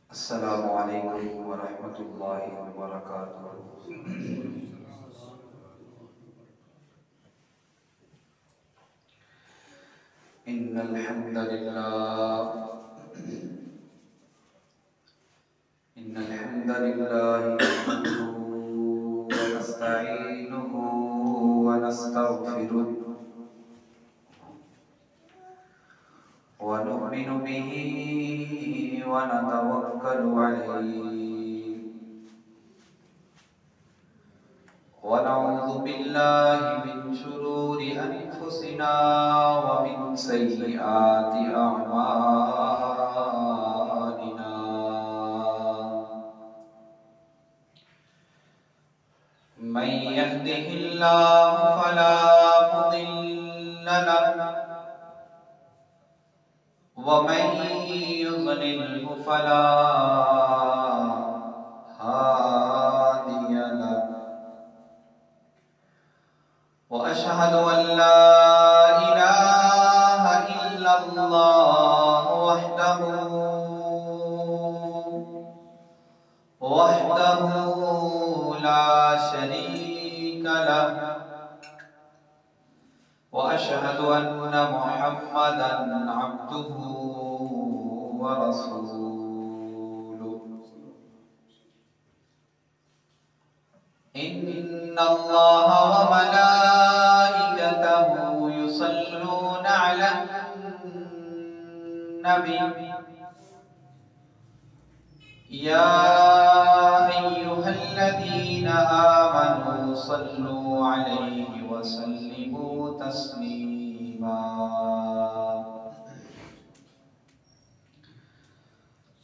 अस्सलामु अलैकुम व रहमतुल्लाहि व बरकातुहू। इन्नल हम्दलिल्लाह नहमदुहू व नस्तईनुहु व नस्तगफिरुहु व नु'मिनु बिही व नतवक्कलु अलैहि व नऊज़ु बिल्लाहि मिन शुरूरि अनफुसिना व मिन सय्यिआति अअमालिना। मन यहदिहिल्लाहु फला मुदिल्ल लहु व मन युज़लिल्हु फला हादिय लहु। व अशहदु अन ला इलाहा इल्लल्लाह वहदहू ला शरीका लहु व अशहदु अन्ना मुहम्मदन अब्दुहू व रसूलुहू। इन्नल्लाह व मलाइकतहू युसल्लूना अलन नबी या अय्युहल्लज़ीना आमनू सल्लू अलैहि व सल्लिमू तस्लीमा।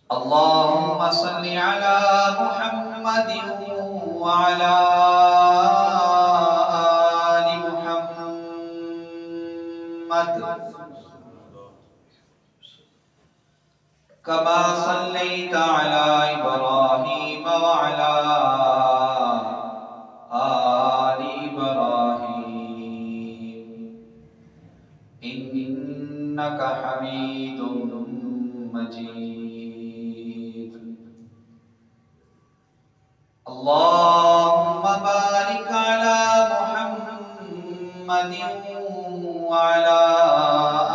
अल्लाहुम्मा सल्लि अला मुहम्मदिन व अला आलि मुहम्मद कमा सल्लैता अला इब्राहीम व अला आलि इब्राहीम इन्नका हमीदुम मजीद। अल्लाहुम्मा बारिक अला मुहम्मदिन व अला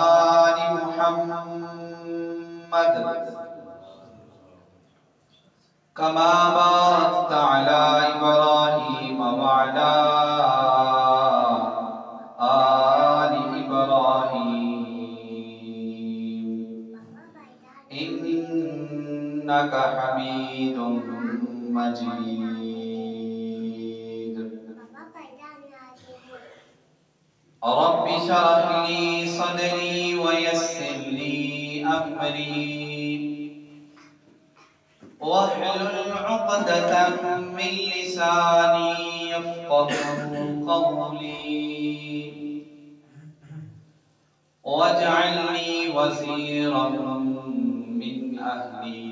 आलि मुहम्मद कमा बारकता अला इब्राहीम व अला आलि इब्राहीम इन्नका हमीदुम मजीद। रब्बि शरह ली सदरी व यस्सिर ली अमरी वहलुल उक़दतम मिन लिसानी यफ़क़हू क़ौली वजअलनी वज़ीरन मिन अहली।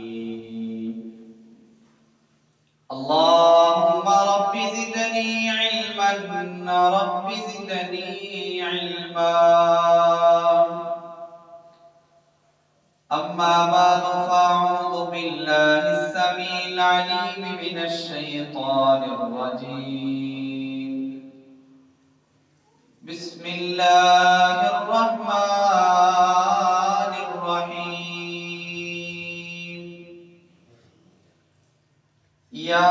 अल्लाहुम्मा रब्बि ज़िदनी इल्मन रब्बि ज़िदनी इल्मा। अम्मा बादु फ़अऊज़ु बिल्लाहिस समीइल अलीम मिनश शैतानिर रजीम। बिस्मिल्लाहिर रहमानिर रहीम। या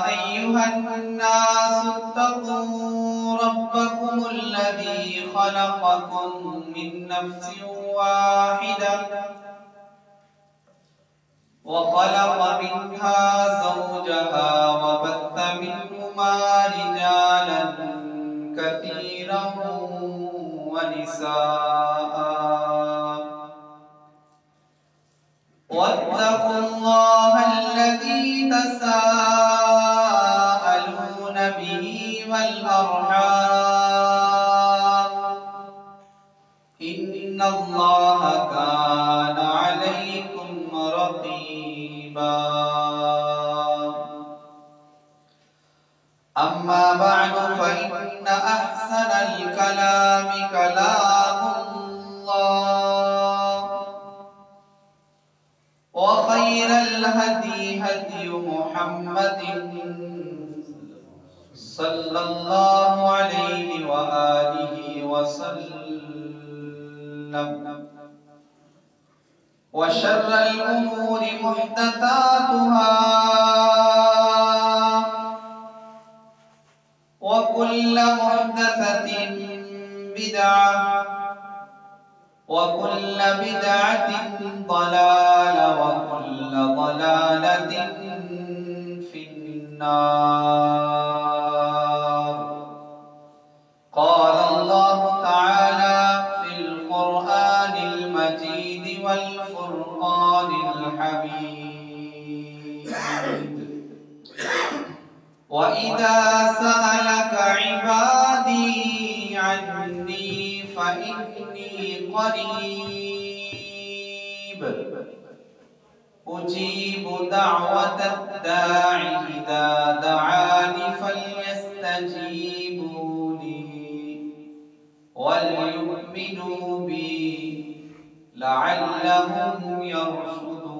अय्युहन्नासु इत्तक़ू रब्बकुमुल्लज़ी ख़लक़कुम मिन नफ्सिन वाहिदह व ख़लक़ मिन्हा ज़ौजहा व बत्थ मिन्हुमा रिजालन कसीरन व निसाअ वत्तक़ुल्लाह अल्लज़ी तसाअलून बिही वल अर्हाम इन्नल्लाह कान अलैकुम रक़ीबा। अम्मा बअदु फ़इन्न अहसनल कलामि कलामुल्लाह व खैरल सल्लल्लाहु अलैहि व आलिहि वसल्लम। व शर्रल उमूरि मुहदसातुहा व कुल्लु मुहदसतिन बिदअह व कुल्लु बिदअतिन दलाला व कुल्लु दलालतिन फिन्नार। क़ाल अल्लाहु तआला फ़िल क़ुरआनिल मजीद वल फ़ुरक़ानिल हमीद। व इज़ा सअलक इबादी अन्नी फ़इन्नी क़रीब उजीबु दअवतद दा'i इज़ा दअानी फ़ल्यस्तजीबूली वलयुमिनू बी लअल्लहुम यरशुदून।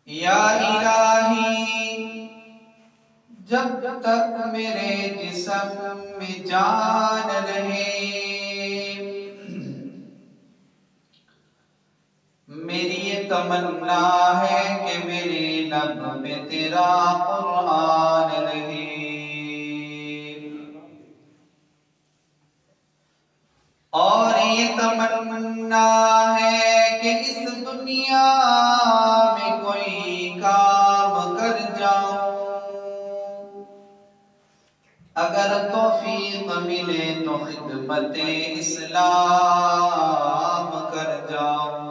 या इलाही, जब तक मेरे जिस्म में जान रहे, मेरी ये तमन्ना है कि मेरे लब में तेरा कुरान रहे। और ये तमन्ना है कि इस दुनिया में कोई काम कर जाऊं, अगर तौफीक मिले तो खिदमते इस्लाम कर जाऊं।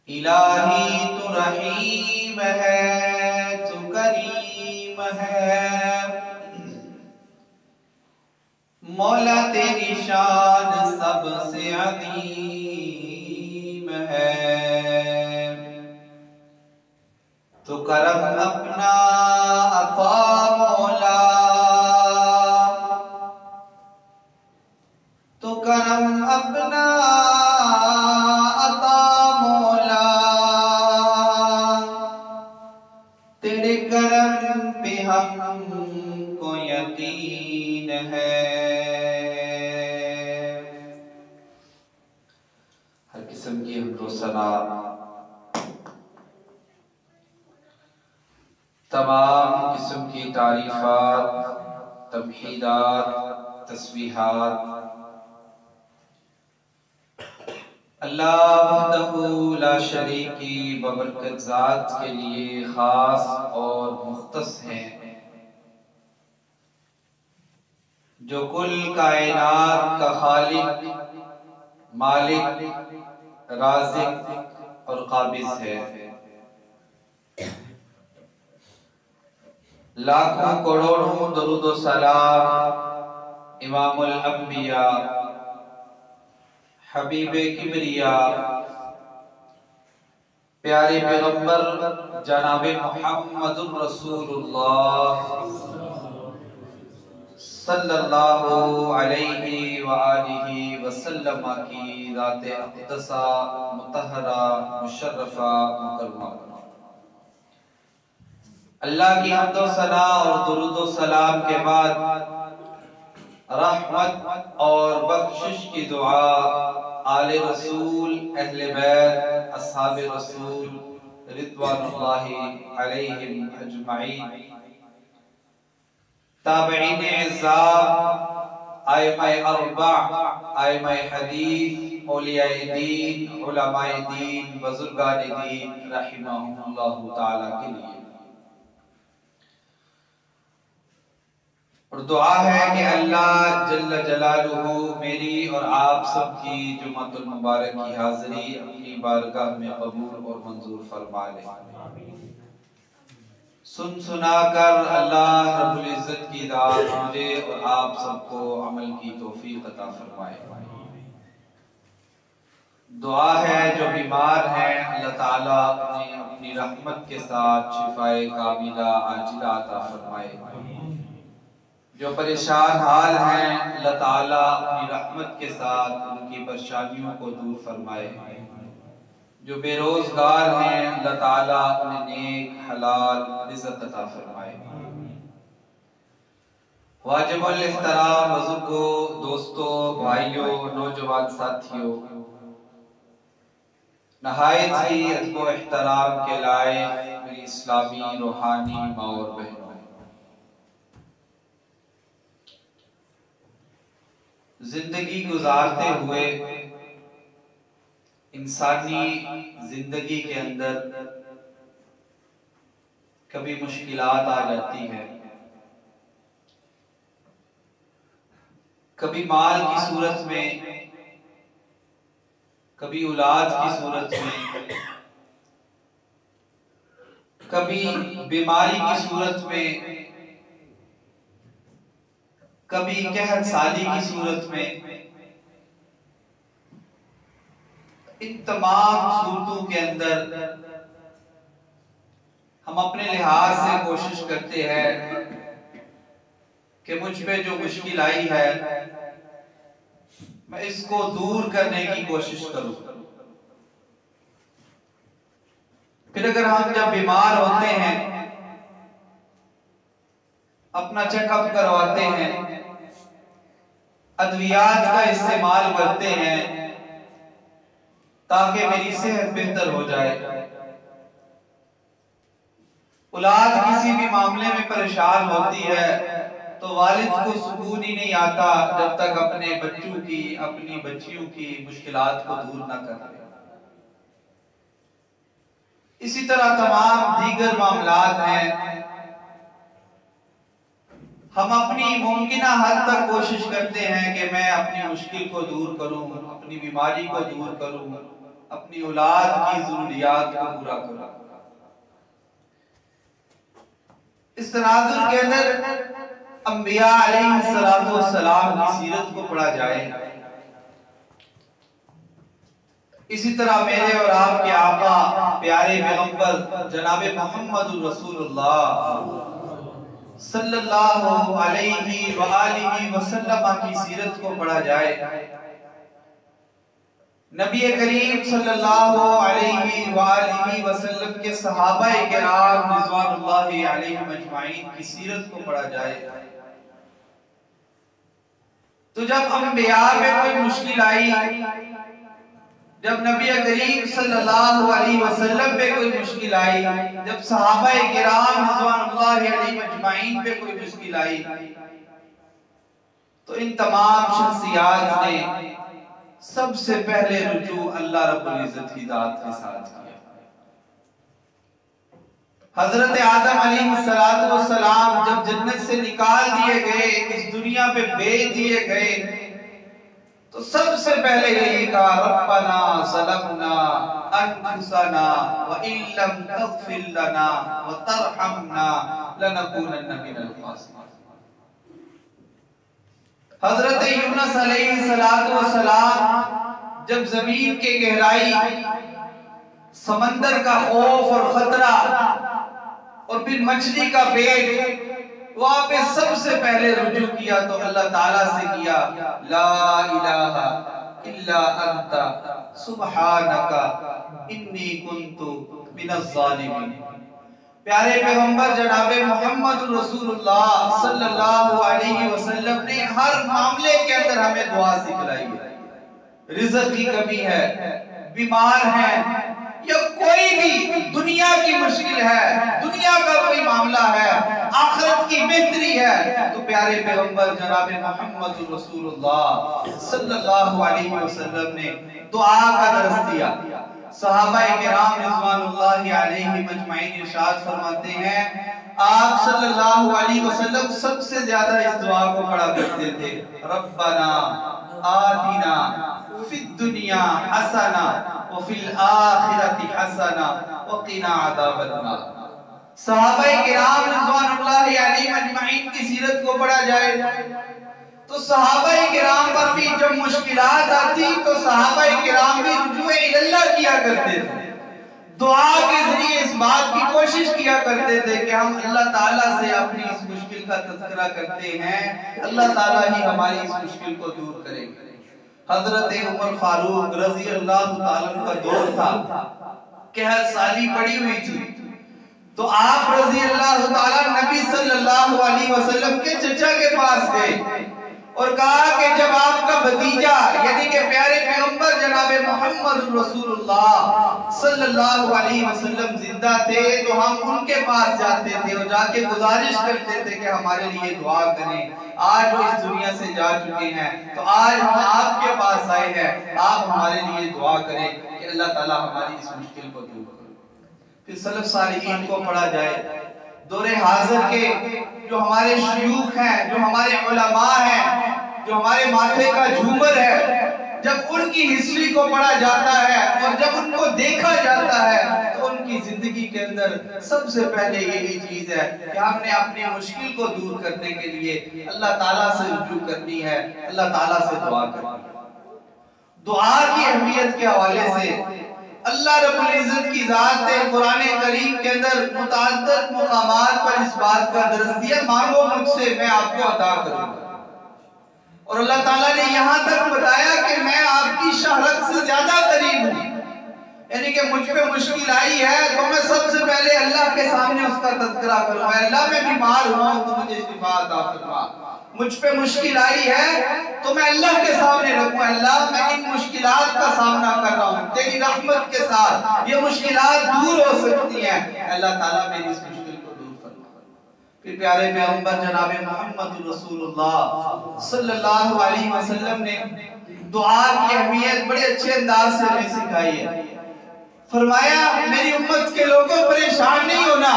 इलाही तू रहीम है, तू करीम है, मौला तेरी शान सबसे अजीम है। तू करम अपना अता मौला, तू करम अपना अता मौला, तेरे करम पे हमको यकीन है। हर किस्म की हमको सना, तमाम किस्म की तारीफात, तमहीदात, तस्बीहात अल्लाह वहदहू ला शरीक की बबरकत ज़ात के लिए खास और मुख्तस हैं, जो कुल कायनात का खालिक, मालिक, राज़िक और काबिज़ है। लाखों करोड़ों दरूद व सलाम इमामुल अंबिया, हबीबे किबरिया, प्यारे पैगंबर जनाबे मुहम्मदुर रसूलुल्लाह सल्लल्लाहु अलैहि व आलिहि वसल्लम की ज़ाते अक़दसा मुतहहरा मुशर्रफा मुकर्रमा। अल्लाह की हम्द व सना और दुरूद व सलाम के बाद रहमत और बख्शिश की दुआ आले रसूल, अहले बैत, अस्हाबे रसूल रिज़वानुल्लाहि अलैहिम अजमईन, ताबईन इज़्ज़ाम, आइम्माए अरबा, आइम्माए हदीस, औलियाए दीन, उलमाए दीन, बुजुर्गान दीन रहिमहुमुल्लाहु ताला के लिए। और दुआ है कि अल्लाह जल्ल जलालुहु मेरी और आप सबकी जुम्मतुल मुबारक की हाज़िरी अपनी बारगाह में कबूल और मंजूर फरमा ले। सुन सुनाकर अल्लाह रब्बुल इज़्ज़त की दात मुझे और आप सबको अमल की तौफीक अता फरमाए। दुआ है जो बीमार हैं अल्लाह ताला उन्हें अपनी रहमत के साथ शिफाए कामिला आजिला अता फरमाए। जो परेशान हाल हैं अल्लाह ताला अपनी रहमत के साथ उनकी परेशानियों को दूर फरमाए। जो बेरोजगार हैं अल्लाह ताला उन्हें नेक हलाल रिज़्क़ अता फरमाए। वाजिबुल इहतराम बुजुर्गों, दोस्तों, भाइयों, नौजवान साथियों, नहायत ही अदब व इहतराम के लायक मेरी इस्लामी रूहानी माँ और बहनों, जिंदगी गुजारते हुए इंसानी जिंदगी के अंदर कभी मुश्किलात आ जाती है, कभी माल की सूरत में, कभी औलाद की सूरत में, कभी बीमारी की सूरत में, कभी कहत साली की सूरत में। इन तमाम सूरतों के अंदर हम अपने लिहाज से कोशिश करते हैं कि मुझ पे जो मुश्किल आई है मैं इसको दूर करने की कोशिश करूं। फिर अगर हम जब बीमार होते हैं, अपना चेकअप करवाते हैं, अद्वियात का इस्तेमाल करते हैं ताकि मेरी सेहत बेहतर हो जाए। औलाद किसी भी मामले में परेशान होती है तो वालिद को सुकून ही नहीं आता जब तक अपने बच्चों की, अपनी बच्चियों की मुश्किलात को दूर न कर ले। इसी तरह तमाम दीगर मामलात हैं, हम अपनी मुमकिना हद तक कोशिश करते हैं कि मैं अपनी मुश्किल को दूर करूं, अपनी बीमारी को दूर करूं, अपनी औलाद की जरूरियात को पूरा करूं। इस तनाजुर के अंदर अंबिया अलैहिस्सलाम की सीरत को पढ़ा जाए। इसी तरह मेरे और आपके आका प्यारे पैगंबर जनाब मोहम्मद रसूलुल्लाह सल्लल्लाहु अलैहि व आलिहि वसल्लम की सीरत को पढ़ा जाए। नबी करीम सल्लल्लाहु अलैहि व आलिहि वसल्लम के सहाबाए किराम रिज़वानुल्लाहि अलैहिम अजमाइन की सीरत को पढ़ा जाए। तो जब अंबिया में कोई मुश्किल आई, जब नबी करीम सल्लल्लाहु अलैहि वसल्लम पे कोई मुश्किल आई, जब सहाबाए किराम रिज़वानुल्लाहि अलैहिम अजमाइन पे कोई मुश्किल आई, तो इन तमाम शख्सियात ने सबसे पहले रुजू अल्लाह रब्बुल इज्जत की जात के साथ किया। हजरत आदम अलैहिस्सलातु वस्सलाम जब जन्नत से निकाल दिए गए, इस दुनिया पे भेज दिए गए, तो सबसे पहले यही कहा रब्बना ज़लमना अनफुसना व इल्लम तग़फिर लना व तरहमना लनकूनन्ना मिनल ख़ासिरीन। हजरत यूनुस अलैहिस्सलातु वस्सलाम जब जमीन के गहराई, समंदर का खौफ और खतरा और फिर मछली का पेट, वहां पे सबसे पहले रुजू किया तो अल्लाह ताला से किया, ला इलाहा इल्ला अंता सुब्हानका इन्नी कुन्तु मिनज़ ज़ालिमीन। प्यारे पैगंबर जनाब मोहम्मद रसूलुल्लाह सल्लल्लाहु अलैहि वसल्लम ने हर मामले के अंदर हमें दुआ सिखलाई है। रिज़्क़ की कमी है, बीमार है, या कोई भी दुनिया की मुश्किल है, दुनिया का कोई मामला है, आखिरत की बेहतरी है, तो प्यारे पैगंबर जनाब मोहम्मद रसूलुल्लाह सल्लल्लाहु अलैहि वसल्लम ने दुआ का दर्स दिया। सहाबाए किराम रिज़वानुल्लाहि अलैहिम अजमाइन इरशाद फरमाते हैं, आप सल्लल्लाहु अलैहि वसल्लम सबसे ज्यादा इस दुआ को पढ़ा करते थे, रब्बना आतिना फिद दुनिया हसना व फिल आखिरति हसना व क़िना अज़ाबन्नार। सहाबाए किराम रिज़वानुल्लाहि अलैहिम अजमाइन की सीरत को पढ़ा जाए तो सहाबाए किराम पर भी जब मुश्किलात आती तो सहाबाए किराम भी रुजूए इल्लल्लाह किया करते थे, दुआ के जरिए इस बात की कोशिश किया करते थे कि हम अल्लाह ताला से अपनी इस मुश्किल का तज़किरा करते हैं, अल्लाह ताला ही हमारी इस मुश्किल को दूर करेंगे। हजरत उमर फारूक रजी अल्लाह ताला का दौर था, कहर साली पड़ी हुई थी, तो आप रजी अल्लाह ताला नबी सल्लल्लाहु अलैहि वसल्लम के चचा के पास गए और कहा कि जब आपका भतीजा यानी कि प्यारे पैगंबर जनाब मोहम्मद रसूलुल्लाह सल्लल्लाहु अलैहि वसल्लम जिंदा थे तो हम उनके पास जाते थे और जाके गुजारिश करते थे कि हमारे लिए दुआ करें। आज वो इस दुनिया से जा चुके हैं, तो आज हम आपके पास आए हैं, आप हमारे लिए दुआ करें कि अल्लाह ताला हमारी इस मुश्किल को दूर करे। फिर सलफ सालिहीन को पढ़ा जाए, दौरे हाजिर के जो हमारे शयूख हैं, जो हमारे उलमा हैं, जो हमारे माथे का झूमर है, जब उनकी हिस्ट्री को पढ़ा जाता है और जब उनको देखा जाता है तो उनकी जिंदगी के अंदर सबसे पहले यही चीज है कि हमने अपनी मुश्किल को दूर करने के लिए अल्लाह ताला से रुजू करनी है, अल्लाह ताला से दुआ करनी है। दुआ की अहमियत के हवाले से अल्लाह रब्बुल इज्जत की जात ने कुरान करीम के अंदर मुतअद्दिद मुकामात पर इस बात का दर्स दिया, मांगो मुझसे मैं आपको अता करूंगा। और अल्लाह ताला ने यहाँ तक बताया कि मैं आपकी शहरत से ज्यादा करीब हूँ, यानी कि मुझ पे मुश्किल आई है तो मैं सबसे पहले अल्लाह के सामने उसका तज़किरा करूंगा। अल्लाह मैं बीमार हुआ हूँ तो मुझे शिफा अता फरमा, मुझ पे मुश्किल आई है तो मैं अल्लाह के सामने रखूं, अल्लाह मैं इन मुश्किलात का सामना कर रहा हूँ, तेरी रहमत के साथ ये मुश्किलात दूर हो सकती हैं, अल्लाह ताला मेरी इस मुश्किल को दूर फरमा। फिर प्यारे पैगंबर जनाब मोहम्मद रसूलुल्लाह सल्लल्लाहु अलैहि वसल्लम ने दुआ की अहमियत बड़े अच्छे अंदाज से हमें सिखाई है। फरमाया मेरी उम्मत के लोगों परेशान नहीं होना,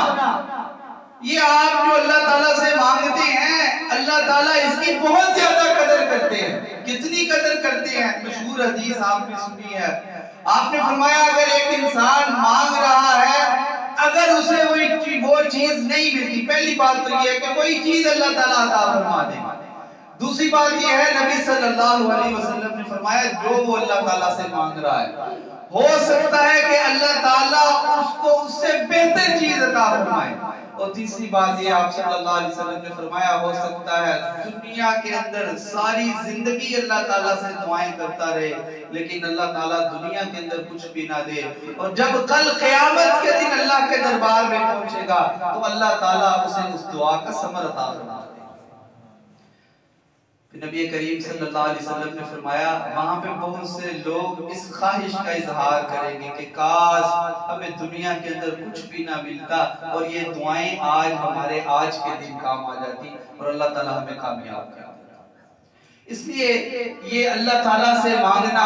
ये आप जो अल्लाह ताला से मांगते हैं अल्लाह ताला इसकी बहुत ज्यादा कदर करते हैं। कितनी कदर करते हैं, मशहूर हदीस आपने सुनी है, आपने फरमाया अगर एक इंसान मांग रहा है, अगर उसे वो चीज नहीं मिलती, पहली बात तो ये है कि कोई चीज अल्लाह ताला अता फरमा दे, दूसरी बात ये है नबी सल्लल्लाहु अलैहि वसल्लम ने फरमाया जो वो अल्लाह ताला से मांग रहा है हो सकता है कि अल्लाह ताला उसको उससे बेहतर चीज अता फरमाए। और तीसरी बात ये आप सल्लल्लाहु अलैहि वसल्लम ने फरमाया हो सकता है दुनिया के अंदर सारी जिंदगी अल्लाह ताला से दुआएं करता रहे लेकिन अल्लाह ताला दुनिया के अंदर कुछ भी ना दे, और जब कल क़यामत के दिन अल्लाह के दरबार में पहुंचेगा तो अल्लाह ताला उसे उस दुआ का समर अता फरमा दे। नबी करीम सल्लल्लाहु अलैहि वसल्लम ने फरमाया वहां पे बहुत से लोग इस ख्वाहिश का इजहार करेंगे कि काश हमें दुनिया के अंदर कुछ भी ना मिलता और ये दुआएं आज हमारे आज के दिन काम आ जाती और अल्लाह ताला हमें कामयाब कर देता। इसलिए ये अल्लाह ताला से मांगना,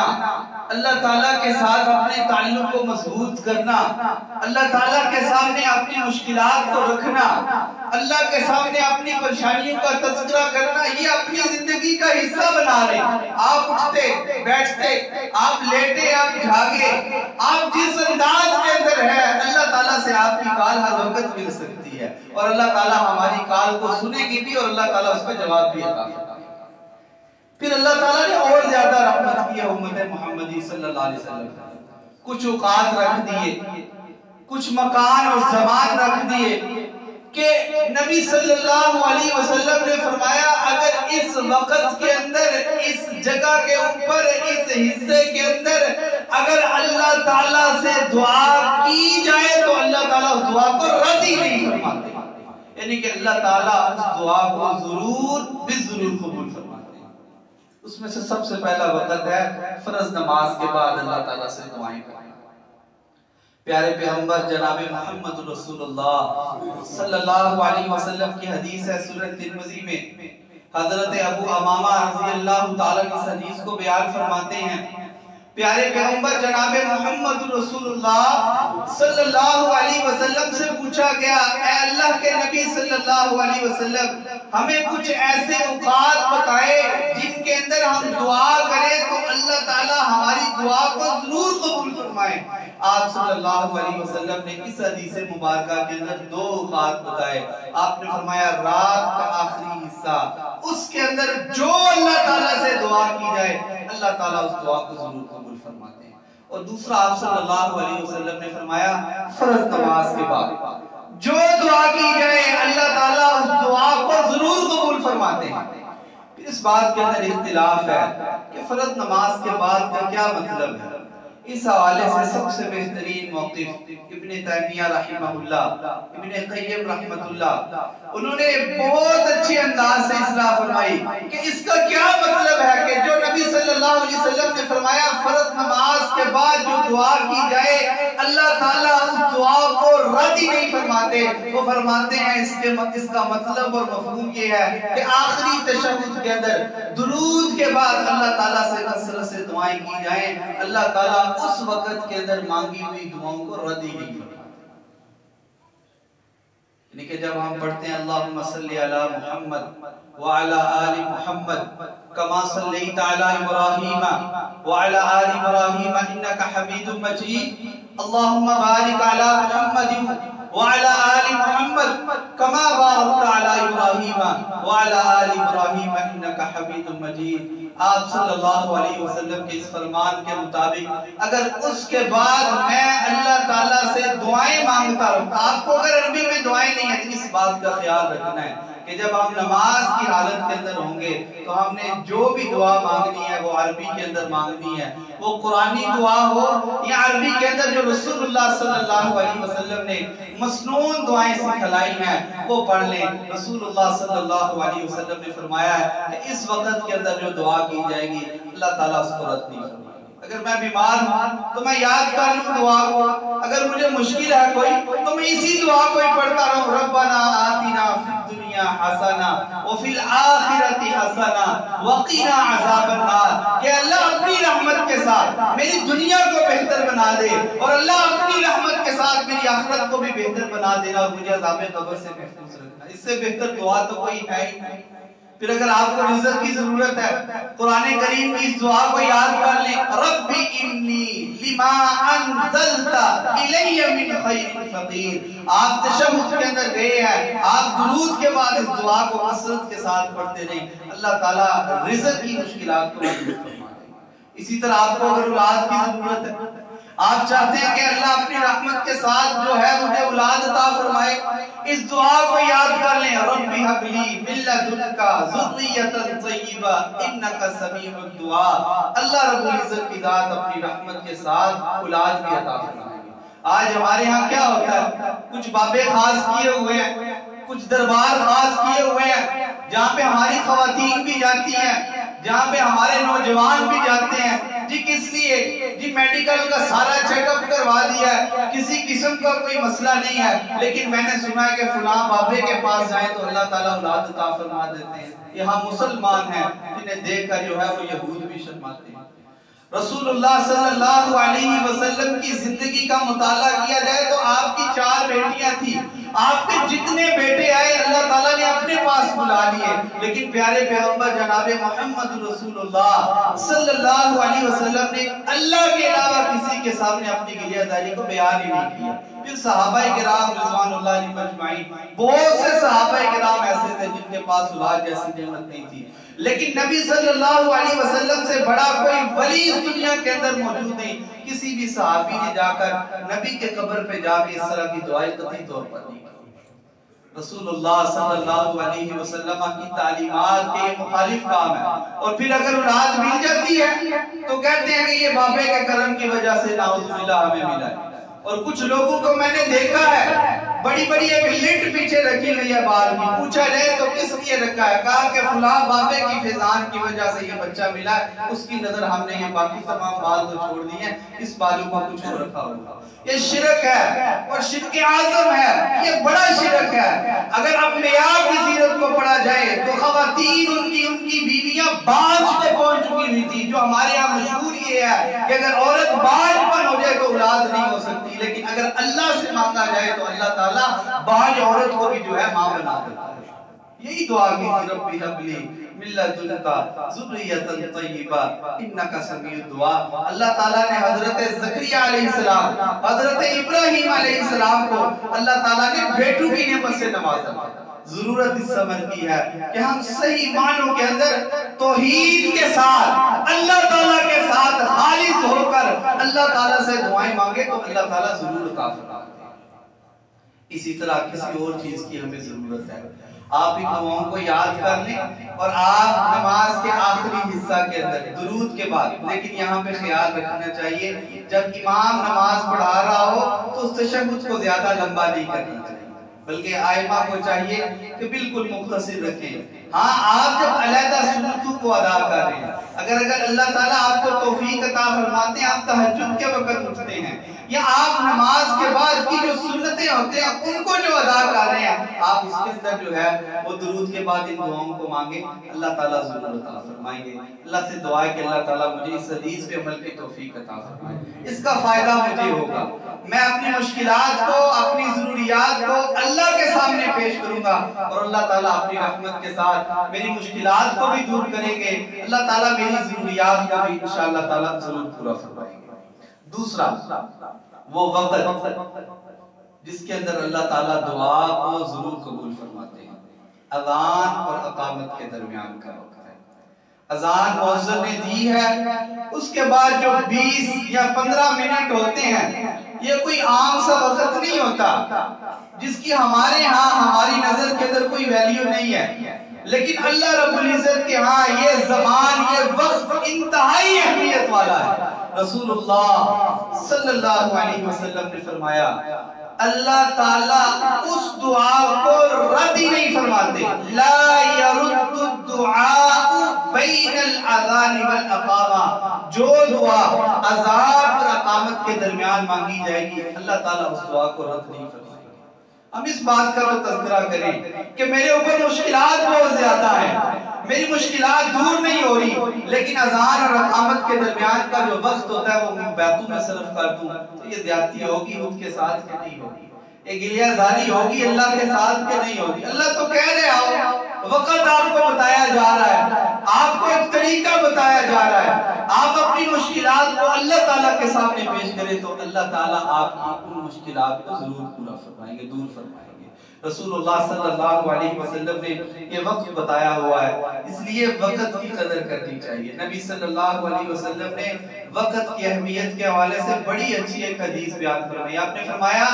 अल्लाह ताला के साथ अपने ताल्लुक को मजबूत करना, अल्लाह ताला के सामने अपनी मुश्किलात को रखना, अल्लाह के सामने अपनी परेशानियों का तज़किरा करना, ये अपनी जिंदगी का हिस्सा बना रहे। आप उठते बैठते, आप लेटे, आप जागे, आप जिस अंदाज के अंदर है अल्लाह ताला से आपकी काल हर वक्त मिल सकती है और अल्लाह ताला हमारी काल को सुनेगी भी और अल्लाह ताला उसका जवाब भी अता करेगा। फिर अल्लाह ताला ने और ज्यादा रहमत की है उम्मत मोहम्मदी सल्लल्लाहु अलैहि वसल्लम, कुछ औकात रख दिए, कुछ मकान और ज़मान रख दिए कि नबी सल्लल्लाहु अलैहि वसल्लम ने फरमाया अगर इस वक्त के अंदर, इस जगह के ऊपर, इस हिस्से के अंदर अगर अल्लाह ताला से दुआ की जाए तो अल्लाह ताला उस दुआ को रद्द ही नहीं फरमाते, यानी कि अल्लाह ताला उस दुआ को जरूर बिजरूर कबूल फरमाते। उसमें से सबसे पहला वक्त है फर्ज नमाज के बाद अल्लाह ताला से दुआएं करना। प्यारे पैगंबर जनाब मोहम्मद रसूलुल्लाह सल्लल्लाहु अलैहि वसल्लम की हदीस है सूरह तिरमिज़ी में, हजरत अबू अमामा रज़ी अल्लाह ताला इस हदीस को बयान फरमाते हैं। प्यारे पैगंबर जनाब मोहम्मद रसूलुल्लाह सल्लल्लाहु अलैहि वसल्लम से पूछा गया ऐ अल्लाह के नबी सल्लल्लाहु अलैहि वसल्लम हमें कुछ ऐसे औकात बताए जिनके अंदर हम दुआ करें तो अल्लाह ताला हमारी दुआ को जरूर कबूल फरमाए। आप सल्लल्लाहु अलैहि वसल्लम ने इस हदीस मुबारका के अंदर दो औकात बताए। आपने फरमाया रात का आखिरी हिस्सा, उसके अंदर जो अल्लाह ताला से दुआ की जाए अल्लाह ताला उस दुआ को जरूर कबूल फरमाते हैं। और दूसरा आप सल्लल्लाहु अलैहि वसल्लम ने फरमाया फर्ज नमाज के बाद जो दुआ की जाए अल्लाह ताला उस दुआ को जरूर कबूल फरमाते हैं। इस बात के अंदर इख्तिलाफ है कि फर्ज नमाज के बाद का क्या मतलब है। इस हवाले से सबसे बेहतरीन मौक़िफ़ इब्न तैमिया रहमहुल्लाह, इब्न क़य्यिम रहमतुल्लाह, उन्होंने बहुत अच्छे अंदाज से इसराह फरमाई कि इसका क्या मतलब है कि जो नबी सल्लल्लाहु अलैहि वसल्लम ने फरमाया फर्ज नमाज के बाद जो दुआ की जाए अल्लाह ताला उस दुआ को रद्द ही नहीं फरमाते। वो फरमाते हैं इसका मतलब और मफ़हूम ये है कि आखिरी तशहुद के अंदर दुरूद के बाद अल्लाह ताला से कसरत से दुआएं की जाएं, अल्लाह ताला उस वक्त के अंदर मांगी हुई दुआओं को रद्द ही नहीं फरमाते। यानी कि जब हम पढ़ते हैं अल्लाहुम्मा सल्ली अला मुहम्मद व अला आलि मुहम्मद कमा सल्लैता अला इब्राहीम व अला आलि इब्राहीम इन्नका हमीदुम मजीद, अल्लाहुम्मा बारिक अला मुहम्मद व अला आलि मुहम्मद कमा बारकता अला इब्राहीम व अला आलि इब्राहीम इन्नका हमीदुम मजीद। आप सल्लल्लाहु अलैहि वसल्लम के इस फरमान के मुताबिक अगर उसके बाद मैं अल्लाह ताला से दुआएं मांगता रहूं, आपको अगर अरबी में दुआएं नहीं है तो इस बात का ख्याल रखना है कि जब हम नमाज की हालत के अंदर होंगे तो हमने जो भी दुआ मांगनी है वो अरबी के अंदर मांगनी है, वो कुरानी दुआ हो या अरबी के अंदर जो रसूलुल्लाह सल्लल्लाहु अलैहि वसल्लम ने मसनून दुआएं सिखलाई हैं वो पढ़ लें। रसूलुल्लाह सल्लल्लाहु अलैहि वसल्लम ने फरमाया है कि इस वक्त के अंदर जो दुआ की जाएगी अल्लाह ताला उसको रद्द नहीं फरमाएगा। अगर मैं बीमार हूं तो मैं याद कर लूं दुआ को, अगर मुझे मुश्किल है कोई तो मैं इसी दुआ को ही पढ़ता रहूं, रब्बना आतिना फिद दुनिया हसना व फिल आखिरति हसना व क़िना अज़ाबन नार, कि अल्लाह अपनी रहमत के साथ मेरी दुनिया को बेहतर बना दे और अल्लाह अपनी रहमत के साथ मेरी आखिरत को भी बेहतर बना देना और मुझे अज़ाब कब्र से महफूज रखना। इससे बेहतर दुआ तो कोई है ही नहीं। फिर अगर आपको रिज़्क़ की जरूरत है, कुरान करीम की इस दुआ को याद कर लें, रब्बी इन्नी लिमा अनज़लता इलैया मिन खैरिन फ़क़ीर। आप तशहुद के अंदर गए हैं, आप दुरूद के बाद इस दुआ को कसरत के साथ पढ़ते रहें, अल्लाह ताला रिज़्क़ की मुश्किलात को दूर फरमा देगा। इसी तरह आपको अगर औलाद की जरूरत है, आप चाहते हैं कि अल्लाह अपनी रहमत के साथ जो है मुझे औलाद अता फरमाए, इस दुआ को याद कर लें, रब्बी हबली मिन लदुनका ज़ुर्रियतन तय्यिबा इन्नका समीउद दुआ। अल्लाह रब्बुल इज्जत की जात अपनी रहमत के साथ औलाद भी अता फरमाएगी। आज हमारे यहाँ क्या होता है, कुछ बाबे खास किए हुए हैं, कुछ दरबार खास किए हुए हैं जहाँ पे हमारी खवातीन भी जाती हैं, जहाँ पे हमारे नौजवान भी जाते हैं। जी किस लिए? जी मेडिकल का सारा चेकअप करवा दिया है, किसी किस्म का कोई मसला नहीं है, लेकिन मैंने सुना है कि फुला बाबे के पास जाए तो अल्लाह ताला औलाद अता फरमा देते हैं। यहाँ मुसलमान हैं जिन्हें देखकर जो है वो यहूद भी शर्माते हैं। रसूलुल्लाह सल्लल्लाहु अलैहि वसल्लम की जिंदगी का मुताला किया जाए तो आपकी 4 बेटियां थी, आपके जितने बेटे आए अल्लाह ताला ने अपने पास बुला लिए, लेकिन प्यारे पैगंबर जनाब मोहम्मद रसूलुल्लाह सल्लल्लाहु अलैहि वसल्लम ने अल्लाह के अलावा किसी के सामने अपनी गिलियादारी को बयान ही नहीं किया। फिर सहाबाए किराम रिज़वानुल्लाह अलैहिम अजमाइन, बहुत से सहाबाए किराम ऐसे थे जिनके पास औलाद जैसी नेमत नहीं थी, लेकिन नबी सल्लल्लाहु अलैहि वसल्लम से बड़ा कोई वली इस दुनिया के अंदर मौजूद नहीं। किसी भी सहाबी ने जाकर नबी के कब्र पे जाके इस तरह की दुआएं कतई तौर पर नहीं की। रसूलुल्लाह सल्लल्लाहु अलैहि वसल्लम की तालीमात के मुखालिफ काम है। और फिर अगर औलाद मिल जाती है तो कहते हैं कि ये बाबे के करम की वजह से नाउज़ुबिल्लाह हमें मिला है। और कुछ लोगों को मैंने देखा है बड़ी बड़ी एक लिट पीछे रखी हुई है बाल की, पूछा जाए तो किस लिए रखा है, कहा कि फुला बाबे की फिजान की वजह से ये बच्चा मिला है, उसकी नजर हमने ये बाकी तमाम बाल तो छोड़ दिए, इस बालों को कुछ और रखा होगा। ये शिरक है और शिरक आज़म है, ये बड़ा शिरक है। अगर अपने आप की सीरत को पढ़ा जाए तो खवातीन उनकी बीवियां बाज पे पहुंच चुकी हुई थी। जो हमारे यहाँ मशहूर ये है कि अगर औरत बाजपन हो जाए तो औलाद नहीं हो सकती, लेकिन अगर अल्लाह से मांगा जाए तो अल्लाह ताला बाज औरत को भी जो है मां बना देता है। यही दुआ की रब्बी हबली मिन लदुनका ज़ुर्रियतन तय्यिबा इन्नका समीउद दुआ। अल्लाह ताला ने हजरत ज़करिया अलैहिस्सलाम, हजरत इब्राहीम अलैहिस्सलाम को अल्लाह ताला ने बेटों की नेमत से नवाजा। जरूरत इस समझ की है कि हम सही मानों के अंदर तौहीद के साथ अल्लाह ताला के साथ खालिस होकर अल्लाह ताला से दुआएं मांगे तो अल्लाह ताला जरूर अता फरमाएगा। इसी तरह किसी और चीज की हमें जरूरत है। आप इन दुआओं को याद कर लें और आप नमाज के आखिरी हिस्सा के अंदर दुरूद के बाद, लेकिन यहाँ पे ख्याल रखना चाहिए जब इमाम नमाज पढ़ा रहा हो तो उस तशहुद को ज्यादा लंबा नहीं करना चाहिए, बल्कि आइमा को चाहिए कि बिल्कुल मुख्तसर रखें। हाँ, आप जब अलहदा सुन्नतों को अदा कर रहे हैं, अगर अल्लाह ताला आपको तौफीक अता फरमाते हैं, आप तहज्जुद के वक्त उठते हैं या आप नमाज के बाद की जो सुन्नतें होते हैं उनको जो अदा कर रहे हैं, आप इसके अंदर जो है वो दुरूद के बाद इन दुआओं को मांगे, अल्लाह ताला ज़रूर अता फरमाएंगे। अल्लाह से दुआ है कि अल्लाह ताला मुझे इस हदीस पे अमल की तौफीक अता फरमाए, इसका फायदा मुझे होगा, मैं अपनी मुश्किलात को, अपनी ज़रूरियात को अल्लाह के सामने पेश करूंगा और अल्लाह ताला अपनी रहमत के साथ मेरी मुश्किलात को भी दूर करेंगे, अल्लाह ताला मेरी ज़रूरियात को भी इंशाअल्लाह ताला जरूर पूरा फरमाएंगे। दूसरा वो वक्त जिसके अंदर अल्लाह ताला दुआ को जरूर कबूल फरमाते हैं, अज़ान और इकामत के दरमियान का वक्त है। अज़ान मौज़िन ने दी है, उसके बाद जो 20 या 15 मिनट होते हैं, ये कोई आम सा वक्त नहीं होता जिसकी हमारे यहाँ हमारी नजर के अंदर कोई वैल्यू नहीं है, लेकिन अल्लाह रब्बुल इज्जत के यहाँ ये ज़मान, ये वक्त इंतहाई अहमियत वाला है। रसूलुल्लाह सल्लल्लाहु अलैहि वसल्लम ने फरमाया, अल्लाह ताला उस दुआ को रद्द ही नहीं फरमाते, ला यरुद्दु दुआउ बैनल अज़ान वल इकामा, जो दुआ अज़ान और इकामत के दरमियान मांगी जाएगी अल्लाह ताला उस दुआ को रद्द नहीं फरमाएगा। हम इस बात का तज़किरा करें कि मेरे ऊपर मुश्किलात बहुत ज्यादा है, मेरी मुश्किलात दूर नहीं हो रही, लेकिन अज़ान और इकामत के दरमियान का जो वक्त होता है वो मैं बैतूल में सर्फ कर दूं तो ये ज्यादती होगी, उसके साथ के नहीं होगी, ये गिलियाज़ारी होगी, अल्लाह के साथ के नहीं होगी। अल्लाह तो कह रहे आओ, वक्त आपको बताया जा रहा है, आपको एक तरीका बताया जा रहा है, आप अपनी मुश्किलात को अल्लाह ताला के सामने पेश करें तो अल्लाह ताला आपकी उन मुश्किलात को जरूर पूरा फरमाएंगे, दूर फरमाएंगे। रसूलुल्लाह सल्लल्लाहु अलैहि वसल्लम ने ये वक्त बताया हुआ है, इसलिए वक्त की कदर करनी चाहिए। नबी सल्लल्लाहु अलैहि वसल्लम ने वक्त की अहमियत के हवाले से बड़ी अच्छी एक हदीस बयान फरमाई। आपने फरमाया,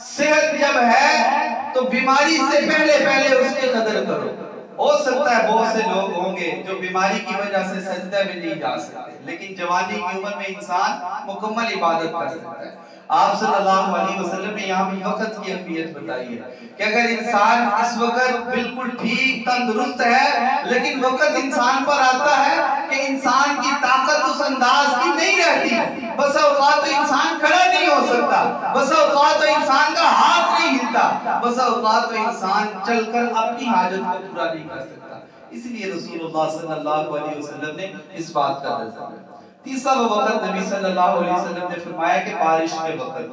सेहत जब है तो बीमारी से पहले पहले उसकी कदर करो। हो सकता है बहुत से लोग होंगे जो बीमारी की वजह से सजदे में नहीं जा सकते, लेकिन जवानी की उम्र में इंसान मुकम्मल इबादत कर सकता है। आप सल्लल्लाहु अलैहि वसल्लम ने यहाँ भी वक्त की अहमियत बताई है कि अगर इंसान इस वक्त बिल्कुल ठीक तंदुरुस्त है, लेकिन वक्त इंसान पर आता है कि इंसान की ताकत उस अंदाज की नहीं रहती, बस औकात तो इंसान खड़ा नहीं हो सकता, बस औकात तो इंसान का हाथ नहीं हिलता, बस औकात तो इंसान चलकर अपनी हाजत को पूरा नहीं कर सकता। इसलिए रसूलुल्लाह सल्लल्लाहु अलैहि वसल्लम ने इस बात का दर्जा दिया। तीसरा वो वक्त नबी सल्लल्लाहु अलैहि वसल्लम ने फरमाया कि बारिश के वक्त,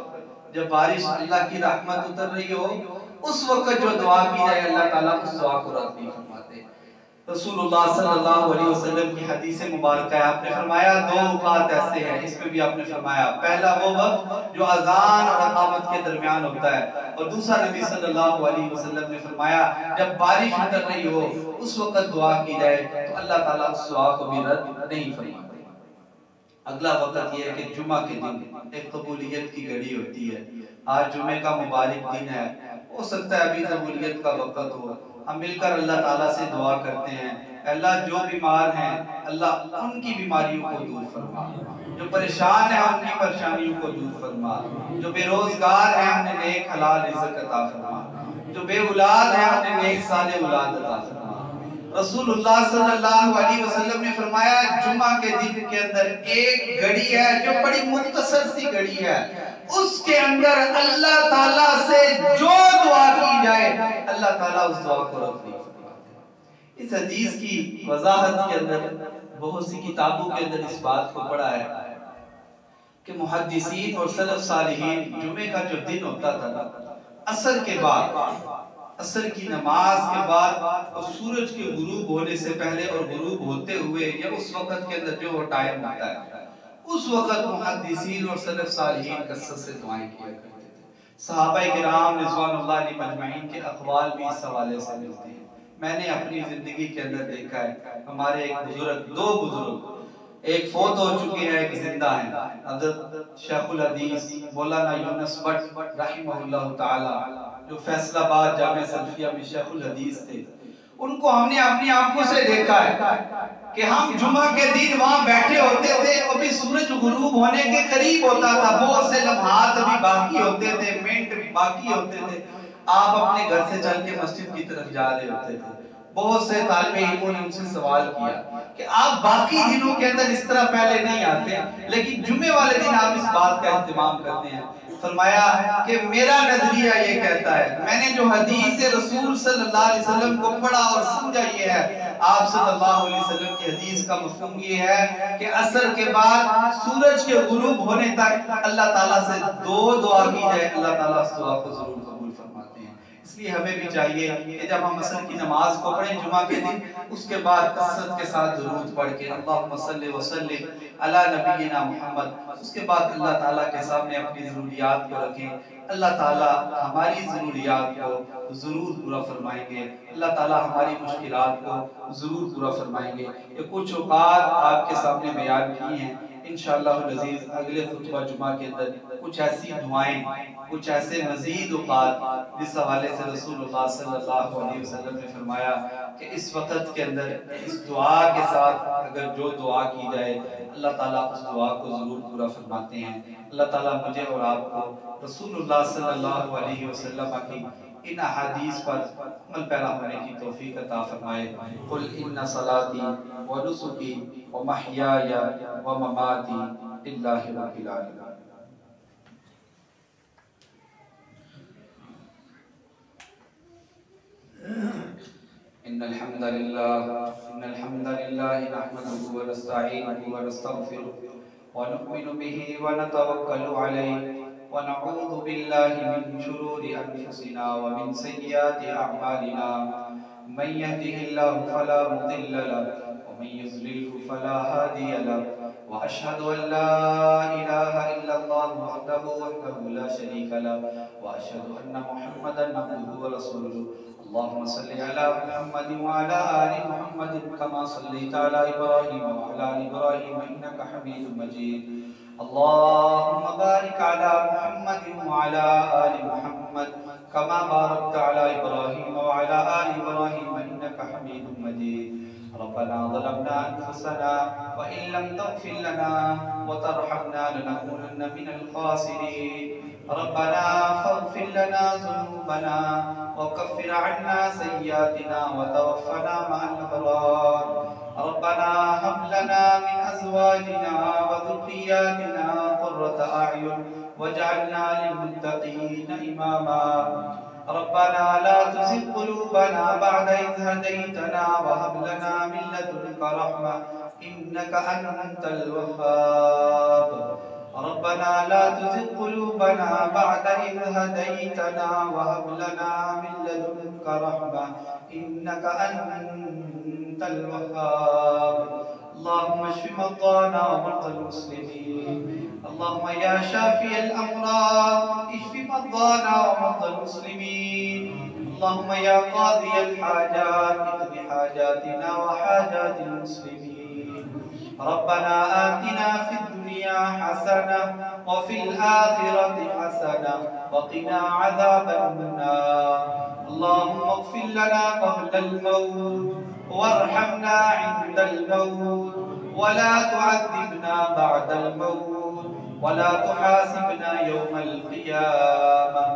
जब बारिश अल्लाह की रहमत उतर रही हो उस वक्त जो दुआ की जाए अल्लाह ताला उस दुआ को रद्द नहीं फरमाते। रसूलुल्लाह सल्लल्लाहु अलैहि वसल्लम की हदीस मुबारक है, आपने फरमाया दो औकात ऐसे हैं, इसमें भी आपने फरमाया पहला वो वक्त जो अज़ान और इकामत के दरमियान होता है, और दूसरा नबी सल्लल्लाहु अलैहि वसल्लम ने फरमाया जब बारिश उतर रही हो उस वक्त दुआ की जाए तो अल्लाह ताला उस दुआ को भी रद्द नहीं फरमाता। अगला वक्त यह है कि जुमा के दिन एक कबूलियत की घड़ी होती है। आज जुमे का मुबारक दिन है, हो सकता है अभी कबूलियत का वक्त हो, हम मिलकर अल्लाह ताला से दुआ करते हैं, अल्लाह जो बीमार हैं अल्लाह उनकी बीमारियों को दूर फरमा, जो परेशान है उनकी परेशानियों को दूर फरमा, जो बेरोजगार है उन्हें नेक हलाल रिज़्क़ अता फरमा, जो बेऔलाद है उन्हें नेक साले औलाद अता फरमा। रसूलुल्लाह सल्लल्लाहु अलैहि वसल्लम ने फरमाया जुमा के दिन के अंदर एक घड़ी है जो बड़ी मुख्तसर सी घड़ी है, उसके अंदर अल्लाह ताला से जो दुआ की जाए अल्लाह ताला उस दुआ को रद्द नहीं फरमाते। इस हदीस की वजाहत के अंदर बहुत सी किताबों के अंदर इस बात को पढ़ा है कि मुहद्दिसीन और सलफ सालिहीन जुमे का जो दिन होता था असर के बाद, असर की नमाज के बाद और सूरज के गुरूब होने से पहले और गुरूब होते हुए या उस वक्त के अंदर जो टाइम होता है उस वक्त मुहद्दिसीन और सलफ सालिहीन कसरत से दुआएं किया करते थे। सहाबाए किराम रिज़वानुल्लाह अलैहिम अजमईन के अक़वाल भी इस हवाले से मिलते हैं। मैंने अपनी जिंदगी के अंदर देखा है, हमारे एक बुजुर्ग, दो बुजुर्ग एक फोत हो चुके हैं, एक जिंदा है। हज़रत शेखुल हदीस मौलाना यूनुस भट्ट रहमहुल्लाह ताला, जो फैसलाबाद जामिया सल्फिया में शेखुल हदीस थे, उनको हमने अपनी आंखों से देखा है कि हम जुमा के दिन वहां बैठे होते थे, अभी सूरज गुरूब होने के करीब होता था, बहुत से लम्हात अभी बाकी होते थे, मिनट बाकी होते थे, आप अपने घर से चल के मस्जिद की तरफ जा रहे होते थे। बहुत से तालिबे इल्मों ने उनसे सवाल किया कि आप बाकी दिनों के अंदर इस तरह पहले नहीं आते, लेकिन जुमे वाले दिन आप इस बात का एहतमाम करते हैं। फरमाया कि मेरा नजरिया ये कहता है, मैंने जो हदीस रसूल सल्लल्लाहु अलैहि वसल्लम को पढ़ा और समझा ये है, आप सल्लल्लाहु अलैहि वसल्लम की हदीस का मफहूम ये है कि असर के बाद सूरज के गुरूब होने तक अल्लाह ताला से दो दुआ की जाए, अल्लाह ताला उस दुआ को जरूर कबूल फरमाते हैं। इसलिए हमें भी चाहिए कि जब हम असर की नमाज को पढ़ें जुमा के दिन, उसके बाद कसरत के साथ दुरूद पढ़ के अल्लाहुम्मा सल्लि व सल्लिम अला नबीना मुहम्मद, उसके बाद अल्लाह ताला के सामने अपनी ज़रूरियात को रखें। अल्लाह ताला हमारी ज़रूरियात को ज़रूर पूरा फरमाएंगे, अल्लाह ताला हमारी मुश्किलात को ज़रूर पूरा फरमाएंगे। ये कुछ औकात आपके सामने बयान की हैं, इंशाअल्लाह अज़ीज़ अगले खुतबा जुमा के अंदर कुछ ऐसी दुआएं, कुछ ऐसे मजीद औकात जिस हवाले से रसूलुल्लाह सल्लल्लाहु अलैहि वसल्लम ने फरमाया कि इस वक्त के अंदर इस दुआ के साथ अगर जो दुआ की जाए, अल्लाह ताला उस दुआ को जरूर पूरा फरमाते हैं। अल्लाह ताला मुझे और आपको रसूलुल्लाह सल्लल्लाहु अलैहि वसल्लम की इन अहादीस पर अमल पैरा होने की तौफीक अता फरमाए। कुल इन्ना सलाती व नुसुकी व महयाया व ममाती लिल्लाहि रब्बिल आलमीन। इन्नल हम्दलिल्लाह नहमदुहु व नस्तईनुहु व नस्तगफिरुहु व नु'मिनु बिही व नतवक्कलु अलैहि व नऊज़ु बिल्लाहि मिन शुरूरि अनफुसिना व मिन सय्यिआति अअमालिना। मन यहदिहिल्लाहु फला मुदिल्ल लहु व मन युज़लिल्हु फला हादिय लहु व अशहदु अन ला इलाहा इल्लल्लाहु वहदहु ला शरीका लहु व अशहदु अन्न मुहम्मदन अब्दुहु व रसूलुहु। अल्लाहुम्मा सल्लि अला मुहम्मद व अला आलि मुहम्मद कमा सल्लैता अला इब्राहीम व अला आलि इब्राहीम इन्नका हमीदुम मजीद। अल्लाहुम्मा बारिक अला मुहम्मद व अला आलि मुहम्मद कमा बारकता अला इब्राहीम व अला आलि इब्राहीम इन्नका हमीदुम मजीद। रब्बना ज़लमना अनफुसना व इन लम तग़फिर लना व तरहमना लनकूनन्ना मिनल ख़ासिरीन। रब्बना फ़ग़फिर लना ज़ुनूबना व कफ़्फ़िर अन्ना सय्यिआतिना व तवफ़्फ़ना मअल अबरार। रब्बना हब लना मिन अज़वाजिना व ज़ुर्रिय्यातिना क़ुर्रता अ'युन वजअलना लिल-मुत्तक़ीना इमामा। रब्बना ला तुज़िग़ क़ुलूबना बअद इज़ हदैतना व हब लना मिन लदुनका रहमा इन्नका अंतल वह्हाब। रब्बना ला तुज़िग़ क़ुलूबना बअद इज़ हदैतना व हब लना मिन लदुनका रहमा इन्नका अंतल वह्हाब। अल्लाहुम्मा इश्फ़ि मर्ज़ाना व मर्ज़ल मुस्लिमीन। अल्लाहुम्मा या शाफ़ियल अमराद इश्फ़ि मर्ज़ाना व मर्ज़ल मुस्लिमीन। अल्लाहुम्मा या क़ाज़ियल हाजात इक़्ज़ि हाजातिना व हाजातिल मुस्लिमीन। रब्बना आतिना फ़िद दुनिया हसनह व फ़िल आख़िरति हसनह व क़िना अज़ाबन नार। अल्लाहुम्मा इग़फ़िर लना क़ब्लल मौत वरहमना इंदल मौत वला तुअज़्ज़िबना बअदल मौत वला तुहासिबना यौमल क़ियामह।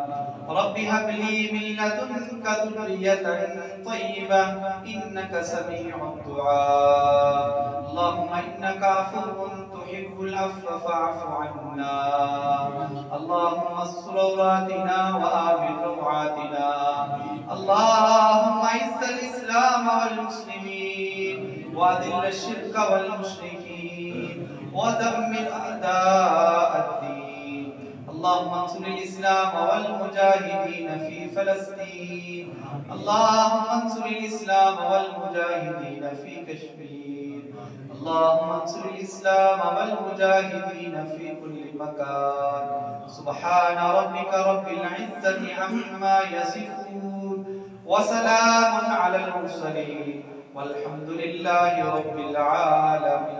रब्बि हब ली मिन लदुनका ज़ुर्रियतन तय्यिबह इन्नका समीउद दुआ। अल्लाहुम्मा इन्नका अफ़ुव्वुन तुहिब्बुल अफ़्व फ़अफ़ु अन्ना। अल्लाहुम्मा अस्tur औरातिना व आमिन रौआतिना। अल्लाहुम्मा इज़्ज़िल इस्लाम वल मुस्लिमीन व अज़िल अश-शिर्क वल मुश्रिकीन व दम्मिर अअदाअद-दीन। अल्लाहुम्मा अंसुरिल इस्लाम वल मुजाहिदीन फ़ी फ़लस्तीन। अल्लाहुम्मा अंसुरिल इस्लाम वल मुजाहिदीन फ़ी कश्मीर। अल्लाहुम्मा अंसुरिल इस्लाम वल मुजाहिदीन फ़ी कुल्लि मकान। सुब्हान रब्बिका रब्बिल इज़्ज़ति अम्मा यसिफून व सलामुन अलल मुरसलीन वल्हम्दुलिल्लाहि रब्बिल आलमीन।